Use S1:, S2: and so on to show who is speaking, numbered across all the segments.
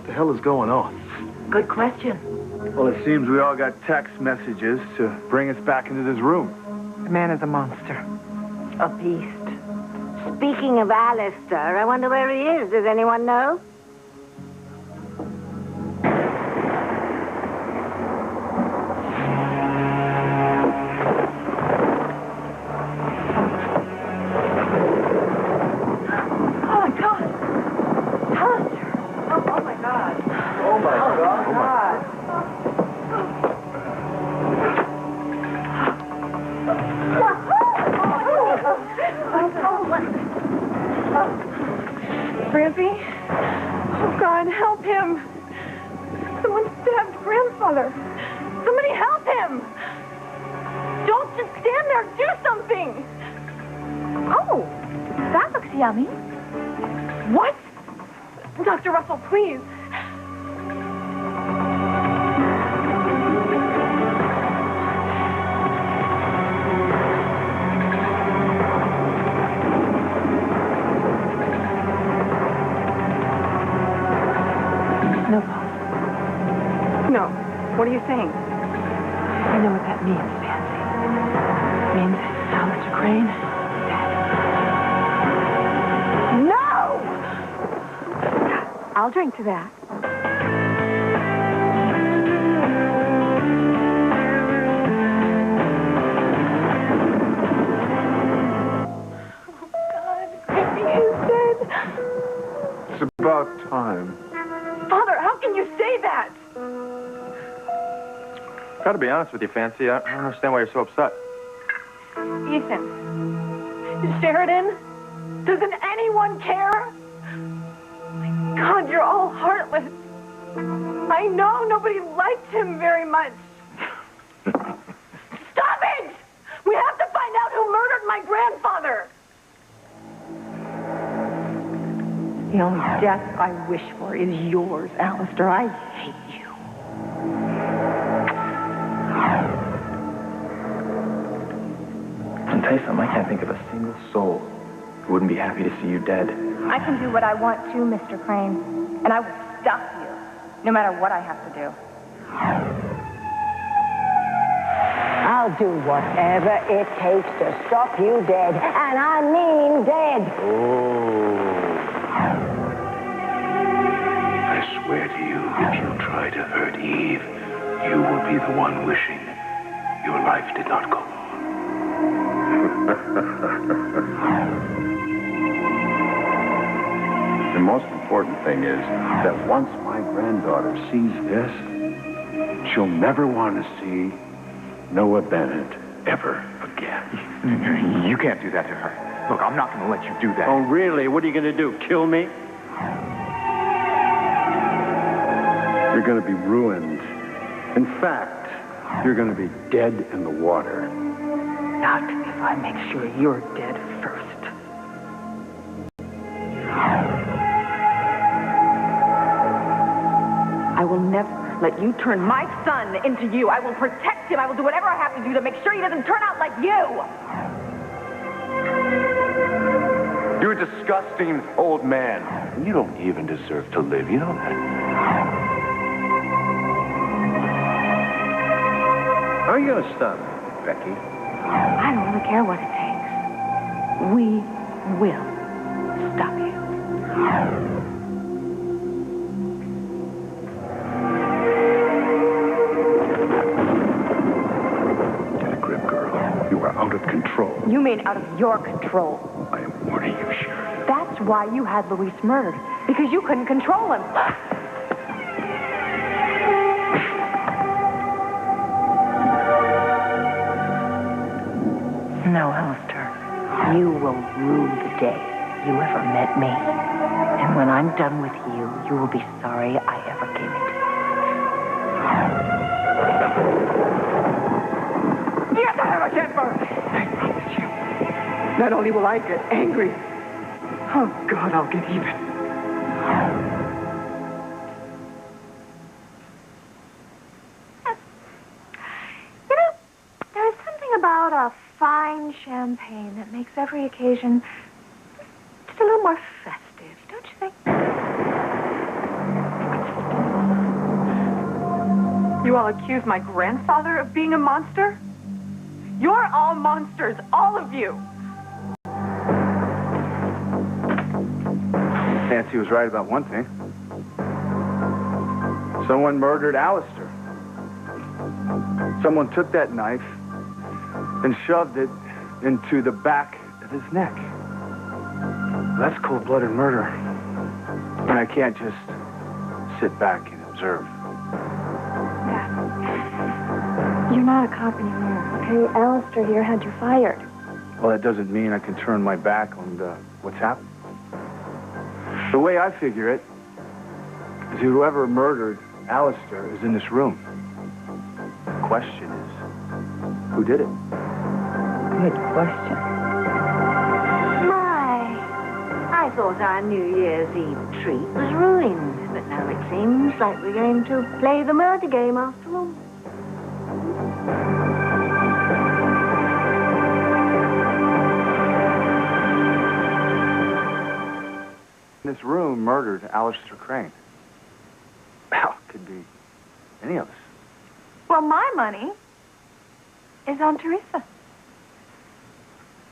S1: the hell is going on?
S2: Good question.
S1: Well, it seems we all got text messages to bring us back into this room.
S3: The man is a monster.
S2: A beast.
S4: Speaking of Alistair, I wonder where he is. Does anyone know?
S3: Francie? Oh, God, help him. Someone stabbed Grandfather. Somebody help him. Don't just stand there. Do something. Oh, that looks yummy. What? Dr. Russell, please. No, Paul. No. What are you saying? I know what that means, Pansy. It means Alistair Crane dead. No! I'll drink to that. Oh, God. Maybe he's dead.
S1: It's about time.
S3: Father, how can you say that?
S5: Gotta be honest with you, Fancy. I don't understand why you're so upset.
S3: Ethan. Sheridan. Doesn't anyone care? My God, you're all heartless. I know nobody liked him very much. Stop it! We have to find out who murdered my grandfather.
S2: The only death I wish for is yours, Alistair. I hate you.
S5: I'll tell you something. I can't think of a single soul who wouldn't be happy to see you dead.
S6: I can do what I want to, Mr. Crane. And I will stop you, no matter what I have to do.
S4: I'll do whatever it takes to stop you dead. And I mean dead.
S7: I swear to you, if you try to hurt Eve, you will be the one wishing your life did not go on.
S8: The most important thing is that once my granddaughter sees this, she'll never want to see Noah Bennett ever again.
S5: You can't do that to her. Look, I'm not going to let you do that.
S8: Oh, really? What are you going to do? Kill me? You're going to be ruined. In fact, you're going to be dead in the water.
S2: Not if I make sure you're dead first. I will never let you turn my son into you. I will protect him. I will do whatever I have to do to make sure he doesn't turn out like you.
S8: You're a disgusting old man.
S7: You don't even deserve to live, you know that?
S8: How are you going to stop me, Becky?
S6: I don't really care what it takes. We will stop you.
S8: Get a grip, girl. You are out of control.
S6: You mean out of your control.
S8: I am warning you, Sheridan.
S6: That's why you had Luis murdered. Because you couldn't control him.
S2: No, Alistair. You will rue the day you ever met me. And when I'm done with you, you will be sorry I ever came into you.
S3: Yes, I have a temper. I promise you. Not only will I get angry, oh, God, I'll get even.
S6: You know, there's something about a fine champagne that makes every occasion just a little more festive, don't you think?
S3: You all accuse my grandfather of being a monster? You're all monsters, all of you.
S1: Nancy was right about one thing. Someone murdered Alistair. Someone took that knife and shoved it into the back of his neck. That's cold-blooded murder. And I can't just sit back and observe.
S6: Dad, you're not a cop anymore, okay? Alistair here had you fired.
S1: Well, that doesn't mean I can turn my back on what's happened. The way I figure it is whoever murdered Alistair is in this room. The question is, who did it?
S2: Good question.
S4: I thought our New Year's Eve treat was ruined, but now it seems like we're going to play the murder game after all.
S1: This room murdered Alistair Crane. Well, it could be any of us.
S6: Well, my money is on Teresa.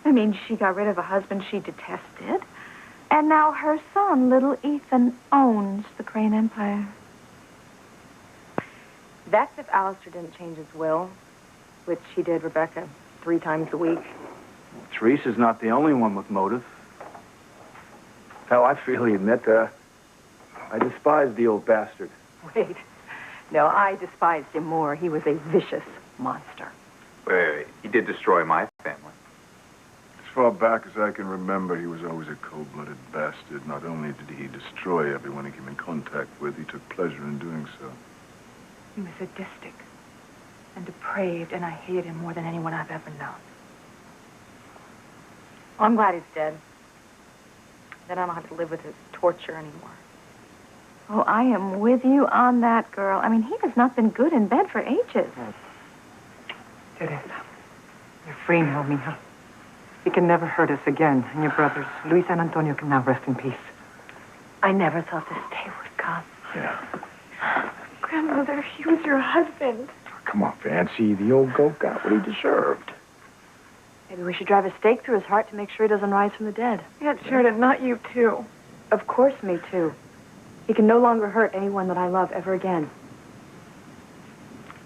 S6: I mean, she got rid of a husband she detested, and now her son, little Ethan, owns the Crane Empire.
S3: That's if Alistair didn't change his will, which he did, Rebecca, 3 times a week.
S1: Teresa's not the only one with motive. Hell, I freely admit that I despise the old bastard.
S3: Wait. No, I despised him more. He was a vicious monster.
S5: Wait. He did destroy my family.
S8: As far back as I can remember, he was always a cold-blooded bastard. Not only did he destroy everyone he came in contact with, he took pleasure in doing so.
S3: He was sadistic and depraved, and I hated him more than anyone I've ever known. Well, I'm glad he's dead. Then I don't have to live with his torture anymore.
S6: Oh, I am with you on that, girl. I mean, he has not been good in bed for ages.
S3: Teresa, you're free now, mija. He can never hurt us again, and your brothers, Luis and Antonio, can now rest in peace.
S2: I never thought this day would come.
S8: Yeah.
S6: Grandmother, he was your husband.
S8: Come on, Fancy. The old goat got what he deserved.
S3: Maybe we should drive a stake through his heart to make sure he doesn't rise from the dead.
S6: Yeah, Sheridan, not you, too.
S3: Of course, me too. He can no longer hurt anyone that I love ever again.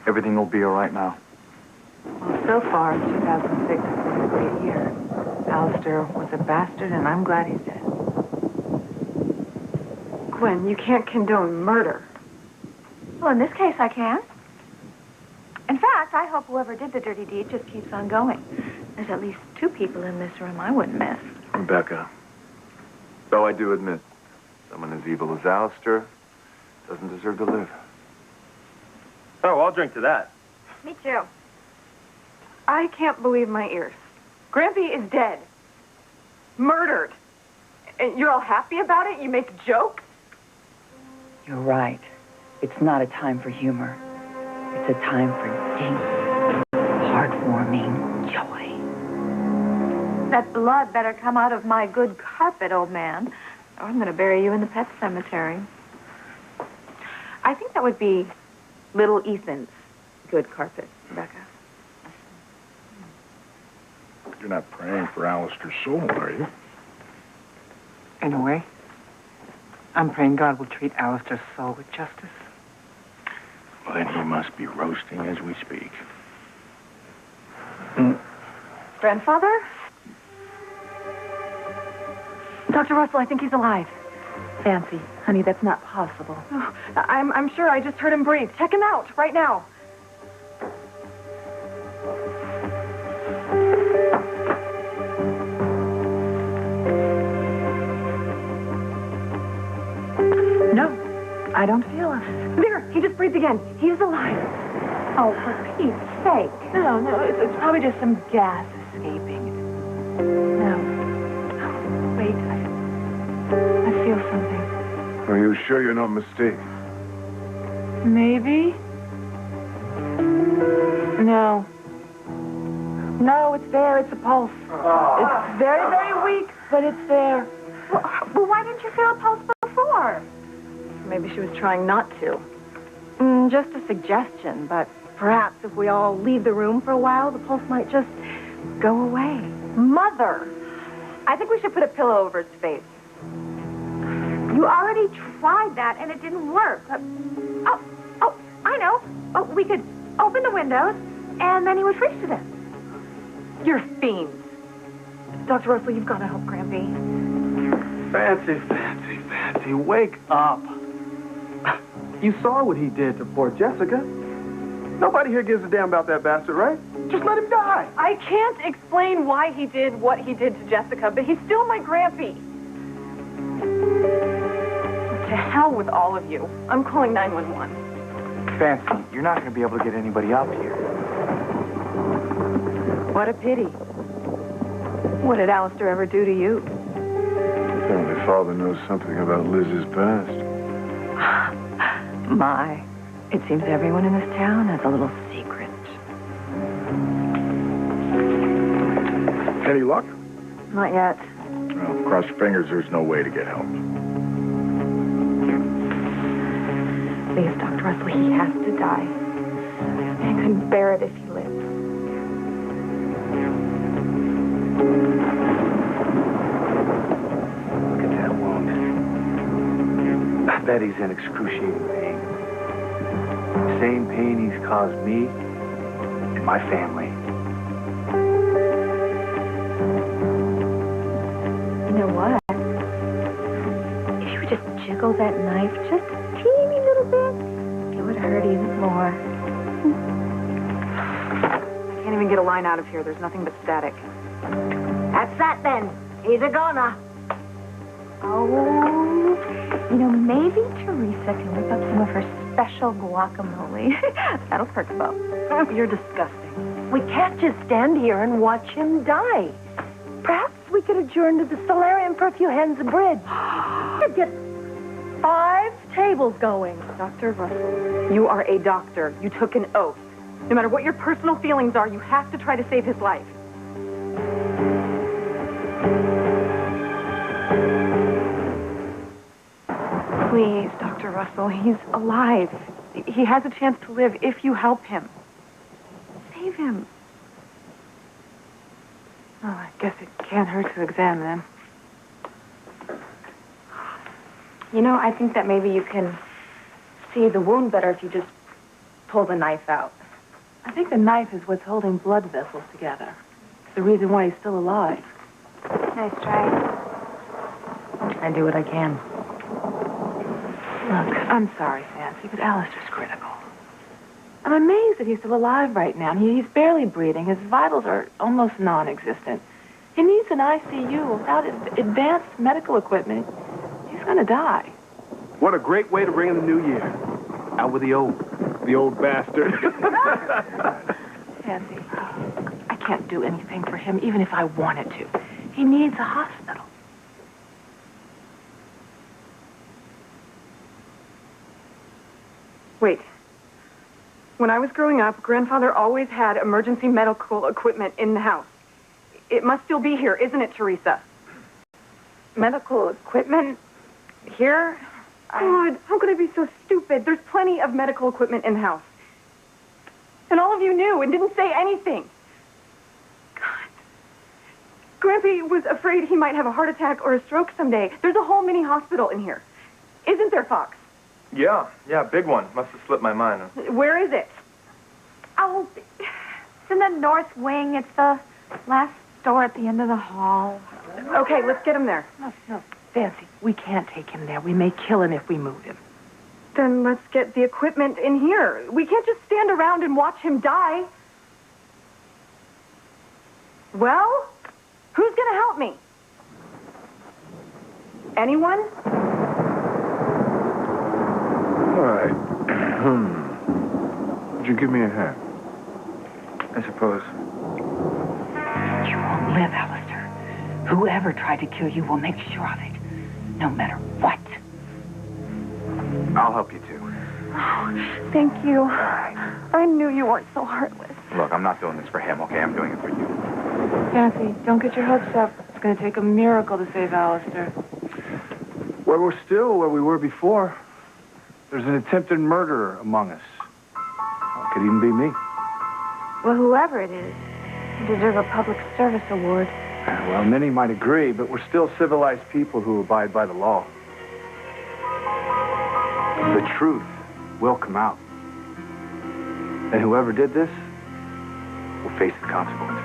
S5: Everything will be all right now.
S3: Well, so far, 2006 has been a great year. Alistair was a bastard, and I'm glad he's dead. Gwen, you can't condone murder.
S6: Well, in this case, I can. In fact, I hope whoever did the dirty deed just keeps on going. There's at least 2 people in this room I wouldn't miss.
S5: Rebecca, though I do admit, someone as evil as Alistair doesn't deserve to live.
S9: Oh, I'll drink to that.
S6: Me too.
S3: I can't believe my ears. Grampy is dead. Murdered. And you're all happy about it? You make jokes?
S2: You're right. It's not a time for humor. It's a time for deep, heartwarming joy.
S6: That blood better come out of my good carpet, old man, or I'm going to bury you in the pet cemetery.
S3: I think that would be little Ethan's good carpet, Rebecca.
S8: You're not praying for Alistair's soul, are you?
S3: In a way. I'm praying God will treat Alistair's soul with justice.
S8: Well, then he must be roasting as we speak.
S3: Grandfather? Dr. Russell, I think he's alive.
S2: Fancy, honey, that's not possible.
S3: Oh, I'm sure I just heard him breathe. Check him out right now. No, I don't feel it. There, he just breathed again. He's alive.
S6: Oh, for Pete's sake.
S3: No, it's probably just some gas escaping. No. Wait, I feel something.
S8: Are you sure you're not mistaken?
S3: Maybe? No. No, it's there. It's a pulse. It's very, very weak, but it's there.
S6: Well, why didn't you feel a pulse before?
S3: Maybe she was trying not to. Just a suggestion, but perhaps if we all leave the room for a while, the pulse might just go away.
S6: Mother! I think we should put a pillow over his face. You already tried that, and it didn't work. Oh, I know. Oh, we could open the windows, and then he would freeze to death.
S3: You're fiends. Dr. Russell, you've got to help Grampy.
S1: Fancy, wake up. You saw what he did to poor Jessica. Nobody here gives a damn about that bastard, right? Just let him die.
S3: I can't explain why he did what he did to Jessica, but he's still my Grampy. To hell with all of you. I'm calling 911.
S1: Fancy, you're not going to be able to get anybody up here.
S3: What a pity. What did Alistair ever do to you?
S1: Apparently, Father knows something about Liz's past.
S3: My, it seems everyone in this town has a little secret.
S8: Any luck?
S3: Not yet.
S8: Well, cross your fingers there's no way to get help.
S3: Please, Dr. Russell, he has to die. I couldn't bear it if he lived.
S1: Look at that wound. I bet he's in excruciating pain. Same pain he's caused me and my family.
S6: You know what? If you would just jiggle that knife just a teeny little bit, it would hurt even more.
S3: I can't even get a line out of here. There's nothing but static.
S4: That's that then. He's a goner.
S6: Oh, you know, maybe Teresa can whip up some of her special guacamole. That'll perk him up.
S3: You're disgusting.
S2: We can't just stand here and watch him die. Perhaps we could adjourn to the solarium for a few hands of bread. Could get 5 tables going.
S3: Dr. Russell, you are a doctor. You took an oath. No matter what your personal feelings are, you have to try to save his life. Please, Dr. Russell, he's alive. He has a chance to live if you help him. Save him. Oh, I guess it can't hurt to examine him. You know, I think that maybe you can see the wound better if you just pull the knife out. I think the knife is what's holding blood vessels together. It's the reason why he's still alive.
S6: Nice try.
S2: I do what I can.
S3: Look, I'm sorry, Fancy, but Alistair's critical. I'm amazed that he's still alive right now. He's barely breathing. His vitals are almost non-existent. He needs an ICU. Without advanced medical equipment, he's going to die.
S1: What a great way to bring in the new year. Out with the old bastard.
S3: Fancy, I can't do anything for him, even if I wanted to. He needs a hospital. Wait. When I was growing up, Grandfather always had emergency medical equipment in the house. It must still be here, isn't it, Teresa? Medical equipment? Here? God, how could I be so stupid? There's plenty of medical equipment in the house. And all of you knew and didn't say anything. God. Grampy was afraid he might have a heart attack or a stroke someday. There's a whole mini hospital in here. Isn't there, Fox?
S9: Yeah, big one. Must have slipped my mind.
S3: Where is it?
S6: Oh, it's in the north wing. It's the last door at the end of the hall.
S3: Okay, let's get him there.
S10: No, Fancy, we can't take him there. We may kill him if we move him.
S3: Then let's get the equipment in here. We can't just stand around and watch him die. Well, who's going to help me? Anyone?
S8: All right. Would you give me a hand?
S1: I suppose.
S2: You won't live, Alistair. Whoever tried to kill you will make sure of it, no matter what.
S1: I'll help you, too.
S3: Oh, thank you. I knew you weren't so heartless.
S1: Look, I'm not doing this for him, okay? I'm doing it for you.
S3: Fancy, don't get your hopes up. It's going to take a miracle to save Alistair.
S1: Well, we're still where we were before. There's an attempted murderer among us. Could even be me.
S6: Well, whoever it is, you deserve a public service award.
S1: Well, many might agree, but we're still civilized people who abide by the law. The truth will come out. And whoever did this will face the consequences.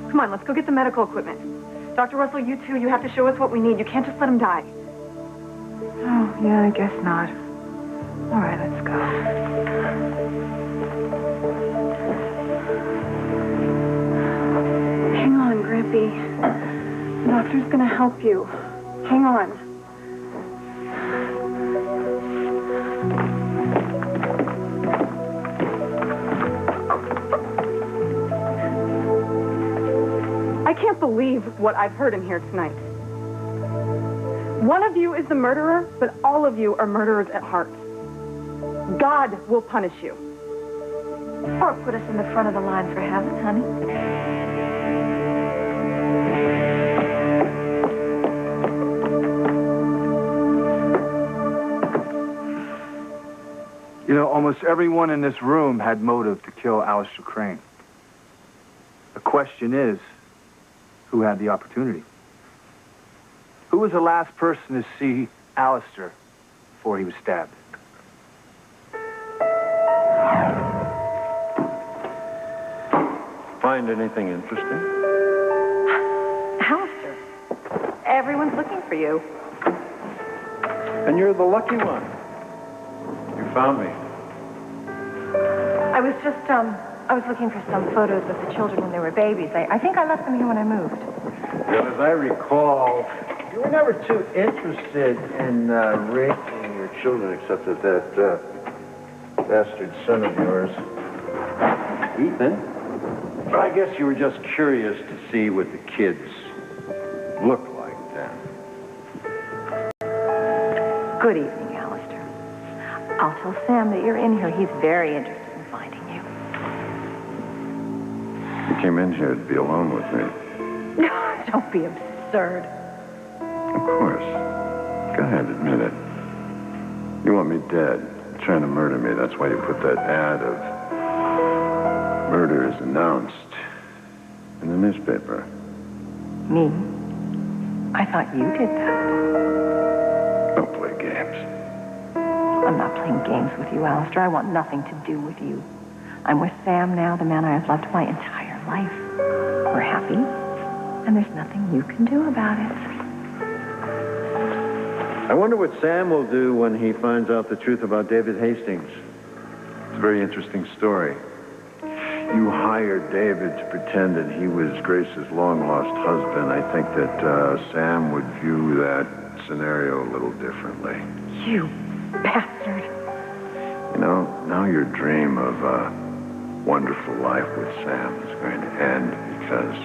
S3: Come on, let's go get the medical equipment. Dr. Russell, you too, you have to show us what we need. You can't just let him die.
S10: Oh, yeah, I guess not. All right, let's go.
S3: Hang on, Grampy. The doctor's gonna help you. Hang on. I can't believe what I've heard in here tonight. One of you is the murderer, but all of you are murderers at heart. God will punish you.
S6: Or put us in the front of the line for heaven, honey.
S1: You know, almost everyone in this room had motive to kill Alistair Crane. The question is, who had the opportunity? Who was the last person to see Alistair before he was stabbed?
S8: Find anything interesting?
S3: Alistair, everyone's looking for you.
S8: And you're the lucky one. You found me.
S6: I was looking for some photos of the children when they were babies. I think I left them here when I moved.
S8: Well, as I recall, you were never too interested in raising your children, except that bastard son of yours, Ethan. But I guess you were just curious to see what the kids look like then.
S6: Good evening, Alistair. I'll tell Sam that you're in here. He's very interested in finding you.
S8: You came in here to be alone with me.
S6: Don't be absurd.
S8: Of course. Go ahead, admit it. You want me dead, trying to murder me. That's why you put that ad of murder is announced in the newspaper.
S6: Me? I thought you did that.
S8: Don't play games.
S6: I'm not playing games with you, Alistair. I want nothing to do with you. I'm with Sam now, the man I have loved my entire life. We're happy, and there's nothing you can do about it.
S8: I wonder what Sam will do when he finds out the truth about David Hastings. It's a very interesting story. You hired David to pretend that he was Grace's long-lost husband. I think that Sam would view that scenario a little differently.
S6: You bastard.
S8: You know, now your dream of a wonderful life with Sam is going to end because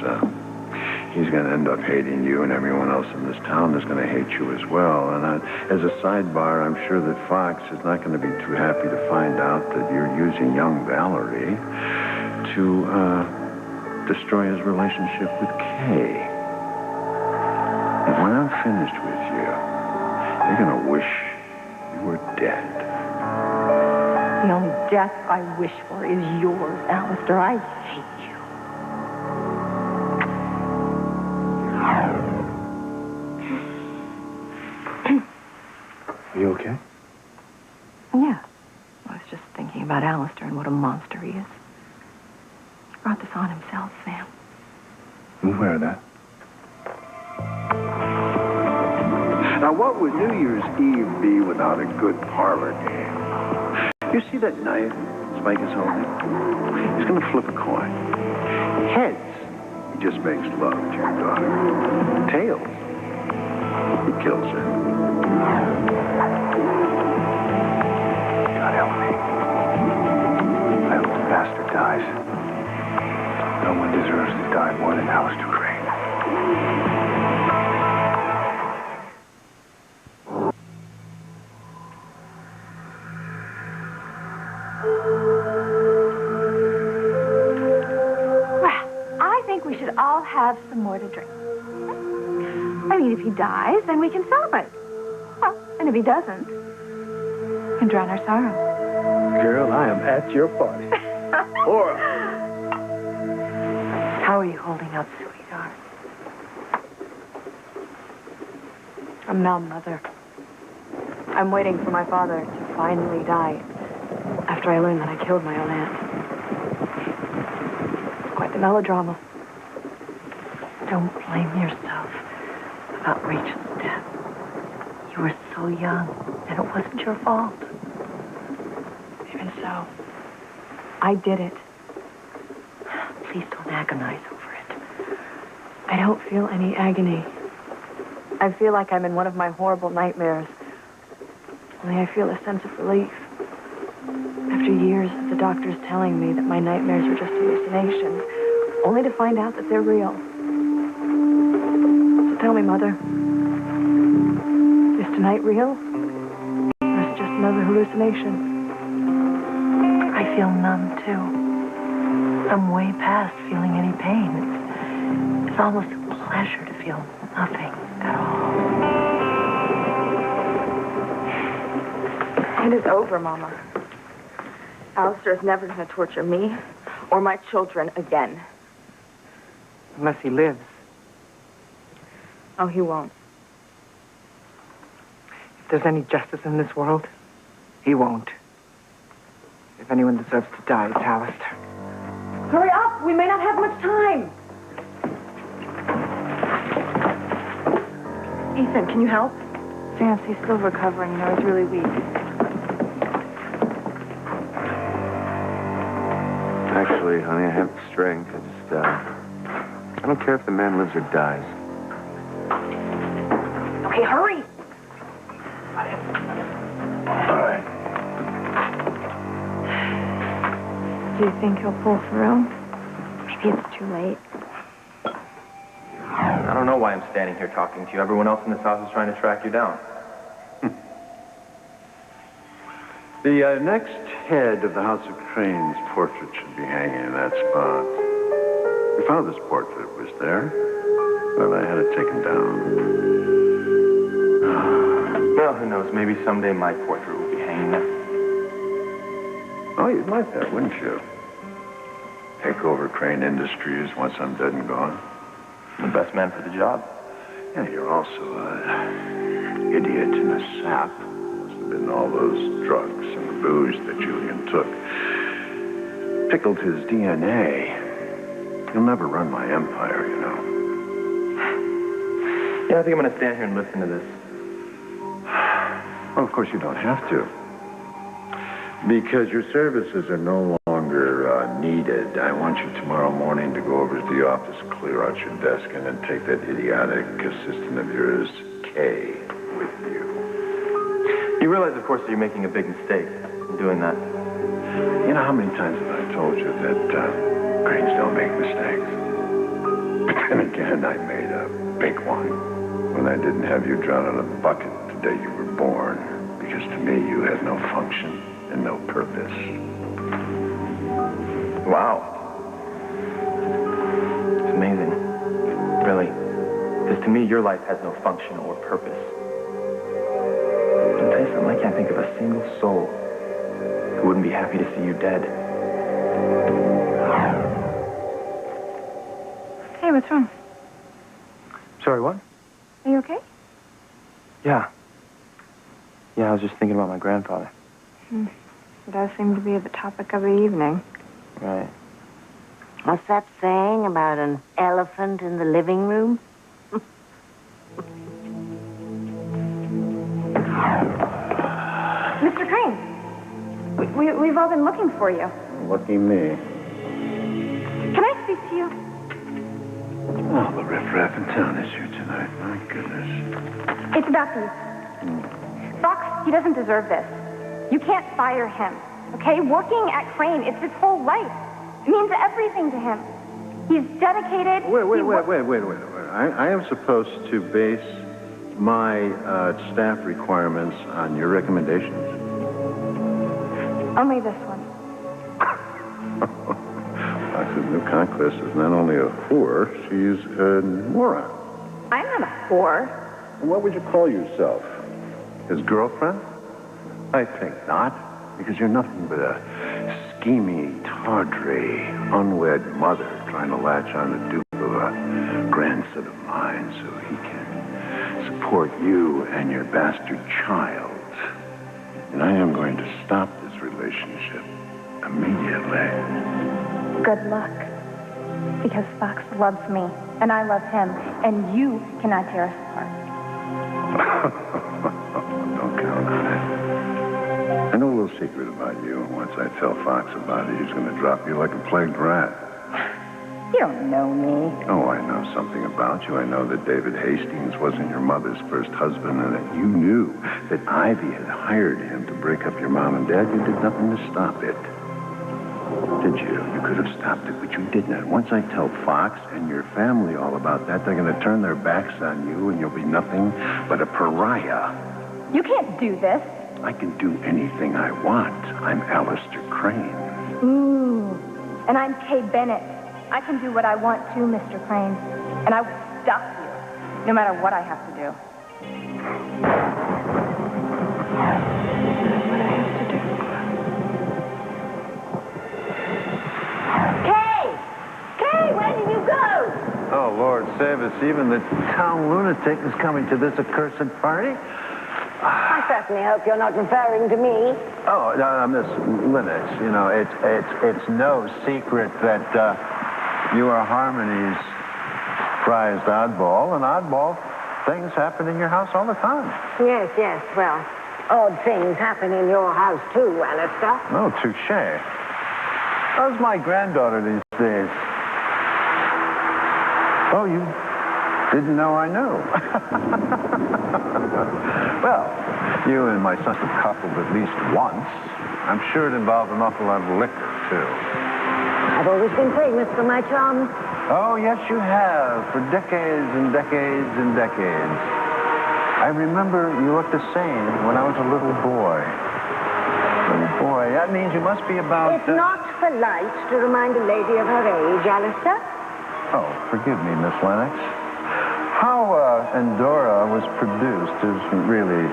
S8: he's going to end up hating you, and everyone else in this town is going to hate you as well. And as a sidebar, I'm sure that Fox is not going to be too happy to find out that you're using young Valerie to destroy his relationship with Kay. And when I'm finished with you, you're going to wish you were dead.
S6: The only death I wish for is yours, Alistair. I hate you.
S1: Are you okay?
S6: Yeah. I was just thinking about Alistair and what a monster he is. He brought this on himself, Sam.
S1: I'm aware of that.
S8: Now, what would New Year's Eve be without a good parlor game? You see that knife Spike is holding? He's going to flip a coin. Heads, he just makes love to your daughter. Tails, he kills her.
S1: God help me. I hope the bastard dies. No one deserves to die more than Alistair Crane.
S6: should all have some more to drink. I mean, if he dies, then we can celebrate. Well, and if he doesn't, we can drown our sorrow.
S1: Girl, I am at your party. Laura!
S2: How are you holding up, sweetheart?
S3: I'm numb, Mother. I'm waiting for my father to finally die after I learned that I killed my own aunt. It's quite the melodrama.
S2: Don't blame yourself about Rachel's death. You were so young, and it wasn't your fault.
S3: Even so, I did it.
S2: Please don't agonize over it.
S3: I don't feel any agony. I feel like I'm in one of my horrible nightmares. Only I feel a sense of relief. After years of the doctors telling me that my nightmares were just hallucinations, only to find out that they're real. So tell me, Mother, is tonight real? Or is it just another hallucination?
S2: I feel numb, too. I'm way past feeling any pain. It's almost a pleasure to feel nothing at all.
S3: It is over, Mama. Alistair is never going to torture me or my children again.
S10: Unless he lives.
S3: Oh, he won't.
S10: If there's any justice in this world, he won't. If anyone deserves to die, it's Alistair.
S3: Hurry up! We may not have much time. Ethan, can you help?
S6: Vance, he's still recovering. You know, he's really weak.
S5: Actually, honey, I have the strength. I don't care if the man lives or dies.
S3: Okay, hurry!
S5: All right.
S6: Do you think he'll pull through? Maybe it's too late.
S9: I don't know why I'm standing here talking to you. Everyone else in this house is trying to track you down.
S8: The next head of the House of Crane's portrait should be hanging in that spot. We found this portrait. It was there, but I had it taken down.
S9: Well, who knows? Maybe someday my portrait will be hanging there.
S8: Oh, you'd like that, wouldn't you? Take over Crane Industries once I'm dead and gone.
S9: The best man for the job.
S8: Yeah, you're also an idiot and a sap. Must have been all those drugs and the booze that Julian took. Pickled his DNA. You'll never run my empire, you know.
S9: Yeah, I think I'm going to stand here and listen to this.
S8: Well, of course you don't have to. Because your services are no longer needed. I want you tomorrow morning to go over to the office, clear out your desk, and then take that idiotic assistant of yours, Kay, with you.
S9: You realize, of course, that you're making a big mistake in doing that.
S8: You know how many times have I told you that Cranes don't make mistakes? But then again, I made a big one when I didn't have you drown in a bucket the day you were born. Because to me, you had no function and no purpose.
S9: Wow. It's amazing. Really. Because to me, your life has no function or purpose. I'll tell you something, I can't think of a single soul who wouldn't be happy to see you dead.
S6: Hey, what's wrong?
S9: Sorry, what?
S6: Are you okay?
S9: Yeah. Yeah, I was just thinking about my grandfather.
S6: It does seem to be the topic of the evening.
S9: Right.
S4: What's that saying about an elephant in the living room?
S6: Mr. Crane, we've all been looking for you.
S8: Lucky me.
S6: Can I speak to you?
S8: Oh, the riffraff in town is here tonight. My goodness.
S6: It's about these. Fox, he doesn't deserve this. You can't fire him, okay? Working at Crane, it's his whole life. It means everything to him. He's dedicated.
S8: Wait. I am supposed to base my staff requirements on your recommendations?
S6: Only this one.
S8: Fox his new conquest is not only a whore, she's a moron.
S6: I'm not a whore.
S8: What would you call yourself? His girlfriend? I think not, because you're nothing but a schemy, tawdry, unwed mother trying to latch on the dupe of a grandson of mine so he can support you and your bastard child. And I am going to stop this relationship immediately.
S6: Good luck. Because Fox loves me, and I love him, and you cannot tear us apart.
S8: Don't count on it. I know a little secret about you, and once I tell Fox about it, he's going to drop you like a plagued rat.
S6: You don't know me.
S8: Oh, I know something about you. I know that David Hastings wasn't your mother's first husband, and that you knew that Ivy had hired him to break up your mom and dad. You did nothing to stop it. Did you? You could have stopped it, but you didn't. Once I tell Fox and your family all about that, they're going to turn their backs on you, and you'll be nothing but a pariah.
S6: You can't do this.
S8: I can do anything I want. I'm Alistair Crane.
S6: And I'm Kay Bennett. I can do what I want too, Mr. Crane. And I will stop you, no matter what I have to do.
S4: Kay, where did you go?
S8: Oh, Lord save us. Even the town lunatic is coming to this accursed party.
S4: I certainly hope you're not referring to me.
S8: Oh, Miss Lennox, you know, it's no secret that you are Harmony's prized oddball, and oddball things happen in your house all the time.
S4: Yes, well, odd things happen in your house too, Alistair.
S8: Oh, touche. How's my granddaughter these days? Oh, you didn't know I knew. Well, you and my son have coupled at least once. I'm sure it involved an awful lot of liquor, too.
S4: I've always been famous for my charms.
S8: Oh, yes, you have, for decades and decades and decades. I remember you looked the same when I was a little boy. Little boy, that means you must be about...
S4: It's not polite to remind a lady of her age, Alistair.
S8: Oh, forgive me, Miss Lennox. How Endora was produced isn't really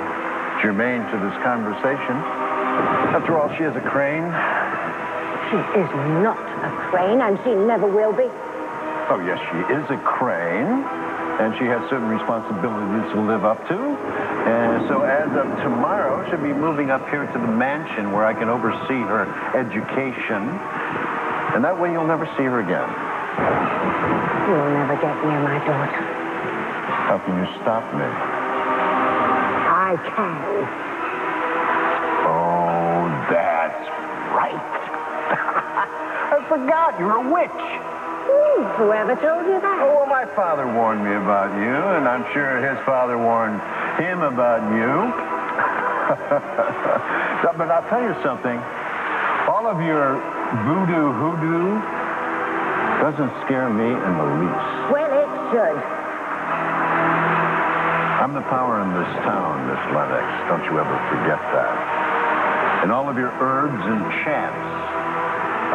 S8: germane to this conversation. After all, she is a crane.
S4: She is not a crane, and she never will be.
S8: Oh, yes, she is a crane, and she has certain responsibilities to live up to. And so as of tomorrow, she'll be moving up here to the mansion where I can oversee her education. And that way you'll never see her again.
S4: You'll never get near my daughter.
S8: How can you stop me?
S4: I can.
S8: Oh, that's right. I forgot. You're a witch.
S4: Whoever told you that?
S8: Oh, well, my father warned me about you, and I'm sure his father warned him about you. But I'll tell you something. All of your voodoo hoodoo doesn't scare me in the least.
S4: Well, it should.
S8: I'm the power in this town, Miss Lennox. Don't you ever forget that. And all of your herbs and chants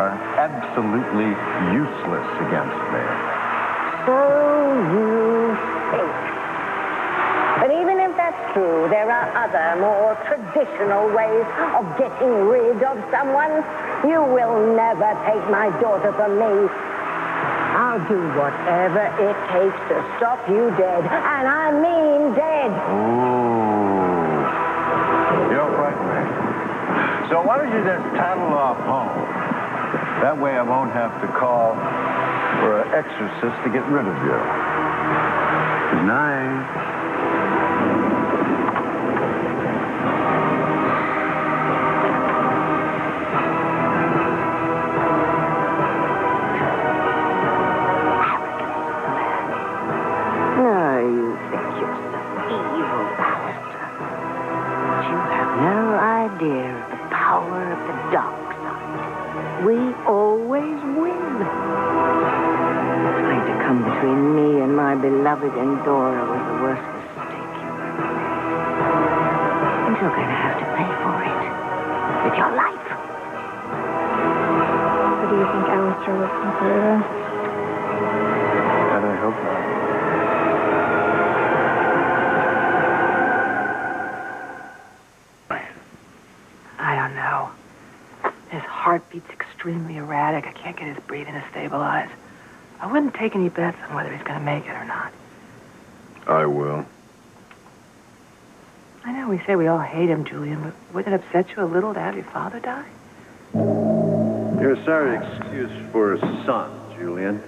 S8: are absolutely useless against me.
S4: So you think. But even if that's true, there are other, more traditional ways of getting rid of someone. You will never take my daughter from me. I'll do whatever it takes to stop you dead. And I mean dead.
S8: Ooh. You'll frighten me. So why don't you just tattle off home? That way I won't have to call for an exorcist to get rid of you. Good night.
S4: We always win. What's going to come between me and my beloved Endora was the worst mistake you ever made. And you're going to have to pay for it with your life.
S3: So do you think Alice
S6: Alistair listen through this.
S1: God, I hope not.
S10: I don't know. His heart beats extremely erratic. I can't get his breathing to stabilize. I wouldn't take any bets on whether he's going to make it or not.
S8: I will.
S10: I know we say we all hate him, Julian, but would it upset you a little to have your father die?
S8: You're a sorry excuse for a son, Julian.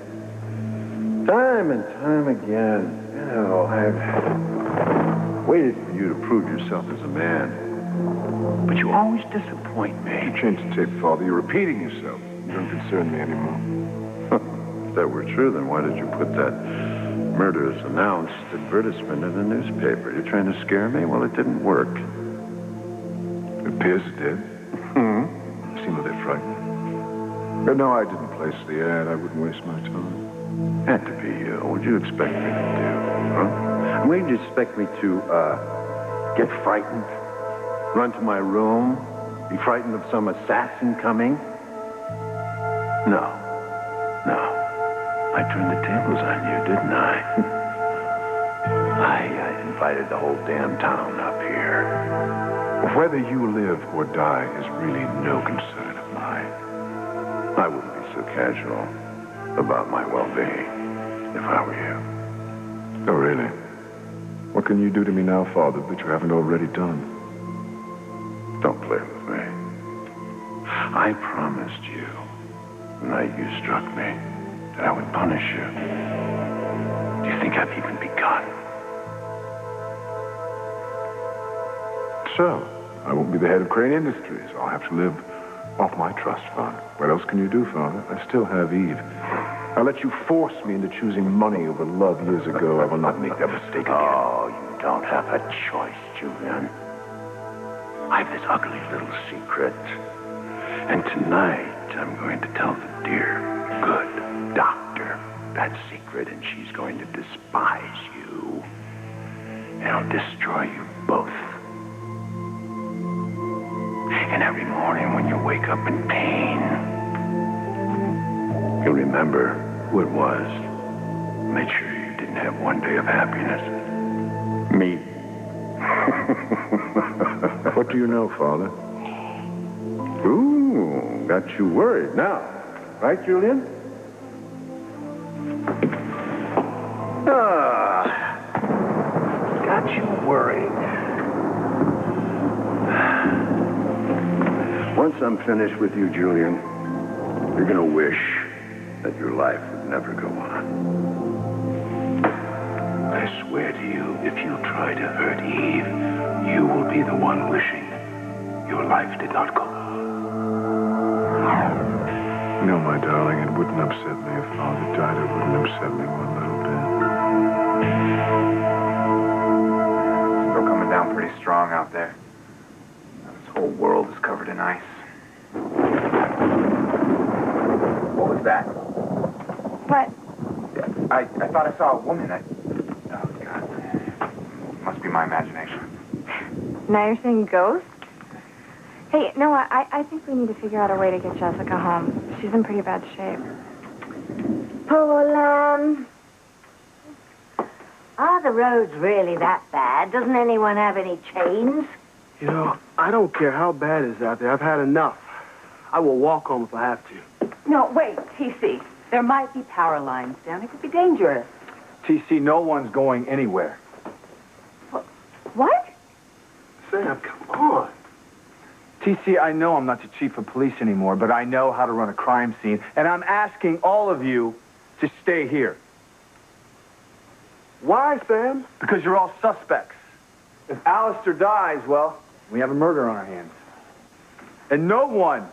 S8: Time and time again, I've waited for you to prove yourself as a man. But you always disappoint me.
S11: You changed the tape, Father. You're repeating yourself. You don't concern me anymore.
S8: If that were true, then why did you put that murder is announced advertisement in the newspaper? You're trying to scare me? Well, it didn't work.
S11: It appears it did. You seem a bit frightened. But no, I didn't place the ad. I wouldn't waste my time.
S8: Had to be you. What would you expect me to do? Huh? What did you expect me to, get frightened? Run to my room? Be frightened of some assassin coming? No. I turned the tables on you, didn't I? I invited the whole damn town up here.
S11: Whether you live or die is really no concern of mine.
S8: I wouldn't be so casual about my well-being if I were you.
S11: Oh, really? What can you do to me now, Father, that you haven't already done?
S8: Don't play with me. I promised you, the night you struck me, that I would punish you. Do you think I've even begun?
S11: So, I won't be the head of Crane Industries. I'll have to live off my trust fund. What else can you do, Father? I still have Eve. I let you force me into choosing money over love years ago. I will not make that mistake again.
S8: Oh, you don't have a choice, Julian. I have this ugly little secret. And tonight, I'm going to tell the dear, good doctor that secret, and she's going to despise you. And it'll destroy you both. And every morning when you wake up in pain, you'll remember who it was. Made sure you didn't have one day of happiness. Me.
S11: What do you know, Father?
S8: Ooh, got you worried now. Right, Julian? Got you worried. Once I'm finished with you, Julian, you're going to wish that your life would never go on.
S7: I swear to you, if you try to hurt Eve, you will be the one wishing your life did not go on.
S11: No, my darling, it wouldn't upset me if Father died. It wouldn't upset me one little bit.
S9: Still coming down pretty strong out there. This whole world is covered in ice. What was that?
S6: What?
S9: I thought I saw a woman. Oh, God. Must be my imagination.
S3: Now you're saying ghost? Hey, Noah, I think we need to figure out a way to get Jessica home. She's in pretty bad shape.
S4: Poor lamb. Are the roads really that bad? Doesn't anyone have any chains?
S1: You know, I don't care how bad it is out there. I've had enough. I will walk home if I have to.
S10: No, wait, TC. There might be power lines down. It could be dangerous.
S1: TC, no one's going anywhere.
S3: What?
S1: Sam, come on. TC, I know I'm not the chief of police anymore, but I know how to run a crime scene, and I'm asking all of you to stay here.
S12: Why, Sam?
S1: Because you're all suspects. If Alistair dies, well, we have a murder on our hands. And no one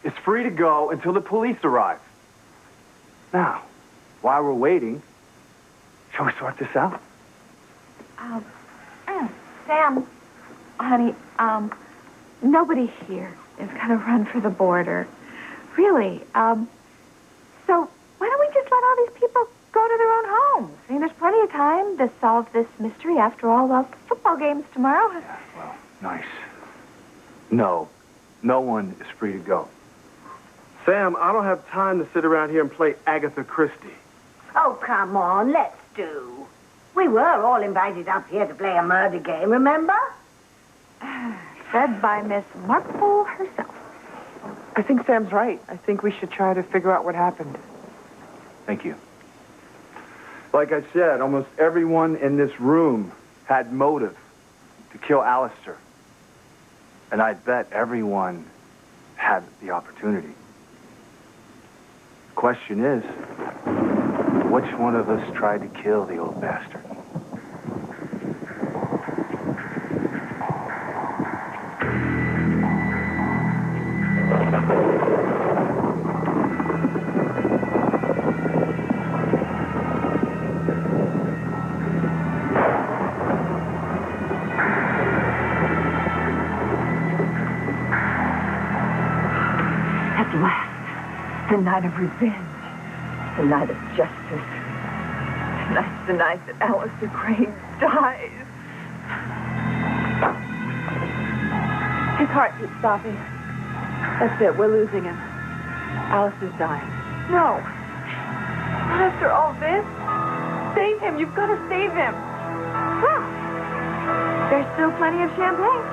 S1: is free to go until the police arrive. Now, while we're waiting, shall we sort this out?
S6: Sam, honey, nobody here is going to run for the border. Really. So why don't we just let all these people go to their own homes? I mean, there's plenty of time to solve this mystery. After all, the football game's tomorrow.
S1: Yeah, well, nice. No one is free to go. Sam, I don't have time to sit around here and play Agatha Christie.
S4: Oh, come on, let's do. We were all invited up here to play a murder game, remember?
S6: Fed by Miss Marple herself.
S10: I think Sam's right. I think we should try to figure out what happened.
S1: Thank you. Like I said, almost everyone in this room had motive to kill Alistair. And I bet everyone had the opportunity. The question is, which one of us tried to kill the old bastard?
S2: At last, the night of revenge, the night of justice. Tonight's the night that Alistair Crane dies.
S3: His heartbeat's stopping. That's it. We're losing him. Alistair's dying. No. Not after all this. Save him. You've got to save him.
S6: Well, there's still plenty of champagne.